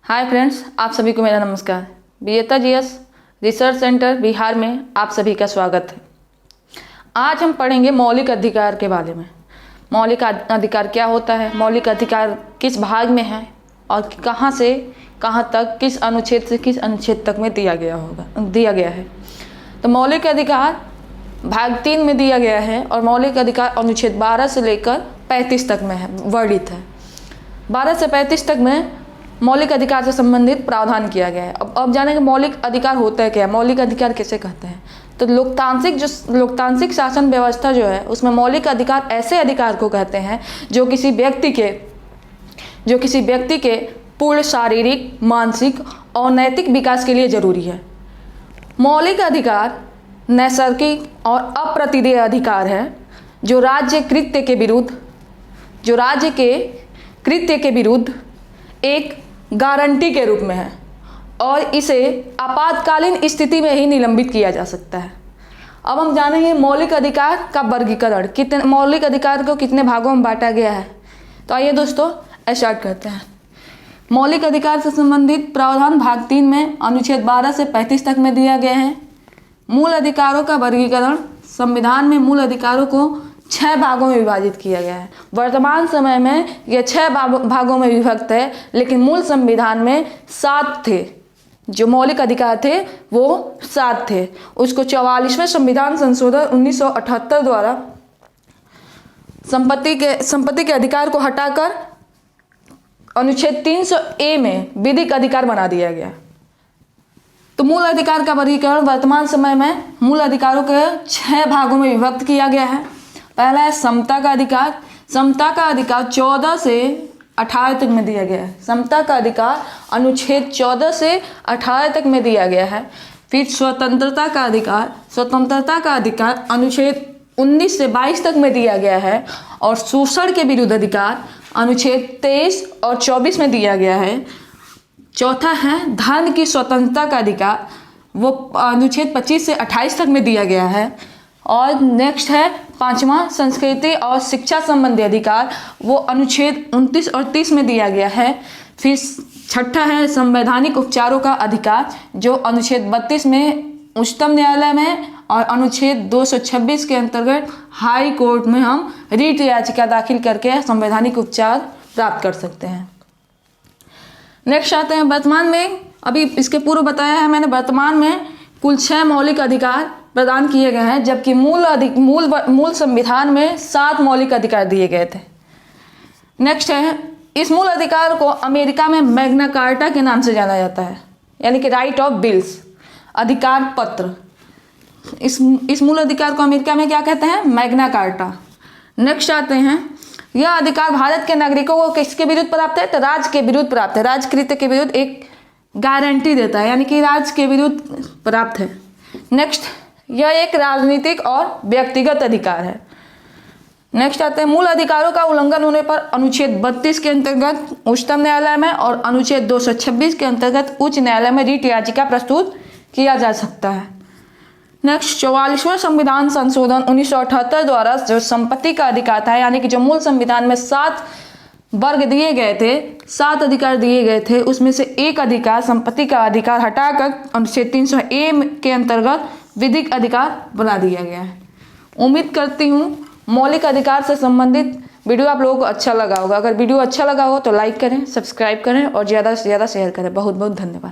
Hi friends, आप सभी को मेरा नमस्कार। बीएता जीएस रिसर्च सेंटर बिहार में आप सभी का स्वागत है। आज हम पढ़ेंगे मौलिक अधिकार के बारे में। मौलिक अधिकार क्या होता है, मौलिक अधिकार किस भाग में है और कहाँ से कहाँ तक, किस अनुच्छेद से किस अनुच्छेद तक में दिया गया है। तो मौलिक अधिकार भाग 3 में दिया गया है और मौलिक अधिकार अनुच्छेद 12 से लेकर 35 तक में है, वर्णित है। 12 से 35 तक में मौलिक अधिकार से संबंधित प्रावधान किया गया है। अब जानेंगे मौलिक अधिकार होता है क्या, मौलिक अधिकार किसे कहते हैं। तो लोकतांत्रिक शासन व्यवस्था जो है उसमें मौलिक अधिकार ऐसे अधिकार को कहते हैं जो किसी व्यक्ति के पूर्ण शारीरिक, मानसिक और नैतिक विकास के लिए जरूरी है। मौलिक अधिकार नैसर्गिक और अप्रतिदेय अधिकार है जो राज्य कृत्य के विरुद्ध एक गारंटी के रूप में है और इसे आपातकालीन स्थिति में ही निलंबित किया जा सकता है। अब हम जानेंगे मौलिक अधिकार का वर्गीकरण, मौलिक अधिकार को कितने भागों में बांटा गया है। तो आइए दोस्तों स्टार्ट करते हैं। मौलिक अधिकार से संबंधित प्रावधान भाग 3 में अनुच्छेद 12 से 35 तक में दिया गया है। मूल अधिकारों का वर्गीकरण, संविधान में मूल अधिकारों को 6 भागों में विभाजित किया गया है। वर्तमान समय में यह 6 भागों में विभक्त है, लेकिन मूल संविधान में 7 थे। जो मौलिक अधिकार थे वो 7 थे। उसको 44वें संविधान संशोधन 1978 द्वारा संपत्ति के अधिकार को हटाकर अनुच्छेद 300A में विधिक अधिकार बना दिया गया। तो मूल अधिकार का वर्गीकरण वर्तमान समय में मूल अधिकारों के 6 भागों में विभक्त किया गया है। पहला है समता का अधिकार। समता का अधिकार 14 से 18 तक में दिया गया है। समता का अधिकार अनुच्छेद 14 से 18 तक में दिया गया है। फिर स्वतंत्रता का अधिकार अनुच्छेद 19 से 22 तक में दिया गया है और शोषण के विरुद्ध अधिकार अनुच्छेद 23 और 24 में दिया गया है। चौथा है धन की स्वतंत्रता का अधिकार, वो अनुच्छेद 25 से 28 तक में दिया गया है। और नेक्स्ट है 5वां संस्कृति और शिक्षा संबंधी अधिकार, वो अनुच्छेद 29 और 30 में दिया गया है। फिर 6ठा है संवैधानिक उपचारों का अधिकार, जो अनुच्छेद 32 में उच्चतम न्यायालय में और अनुच्छेद 226 के अंतर्गत हाई कोर्ट में हम रीट याचिका दाखिल करके संवैधानिक उपचार प्राप्त कर सकते हैं। नेक्स्ट आते हैं वर्तमान में, अभी इसके पूर्व बताया है मैंने, वर्तमान में कुल 6 मौलिक अधिकार प्रदान किए गए हैं, जबकि मूल संविधान में 7 मौलिक अधिकार दिए गए थे। नेक्स्ट है, इस मूल अधिकार को अमेरिका में मैग्ना कार्टा के नाम से जाना जाता है, यानी कि राइट ऑफ बिल्स, अधिकार पत्र। इस मूल अधिकार को अमेरिका में क्या कहते हैं, मैग्ना कार्टा। नेक्स्ट आते हैं, यह अधिकार भारत के नागरिकों को किसके विरुद्ध प्राप्त है, तो राज्य के विरुद्ध प्राप्त है। राजकृत्य के विरुद्ध एक गारंटी देता है, यानी कि राज्य के विरुद्ध प्राप्त है। नेक्स्ट, यह एक राजनीतिक और व्यक्तिगत अधिकार है। नेक्स्ट आते हैं, मूल अधिकारों का उल्लंघन होने पर अनुच्छेद 32 के अंतर्गत उच्चतम न्यायालय में और अनुच्छेद 226 के अंतर्गत उच्च न्यायालय में रीट याचिका प्रस्तुत किया जा सकता है। नेक्स्ट, 44वां संविधान संशोधन 1978 द्वारा जो संपत्ति का अधिकार था, यानी कि जो मूल संविधान में 7 वर्ग दिए गए थे, 7 अधिकार दिए गए थे, उसमें से एक अधिकार संपत्ति का अधिकार हटाकर अनुच्छेद 300A के अंतर्गत विधिक अधिकार बना दिया गया है। उम्मीद करती हूँ मौलिक अधिकार से संबंधित वीडियो आप लोगों को अच्छा लगा होगा। अगर वीडियो अच्छा लगा हो तो लाइक करें, सब्सक्राइब करें और ज़्यादा से ज़्यादा शेयर करें। बहुत बहुत धन्यवाद।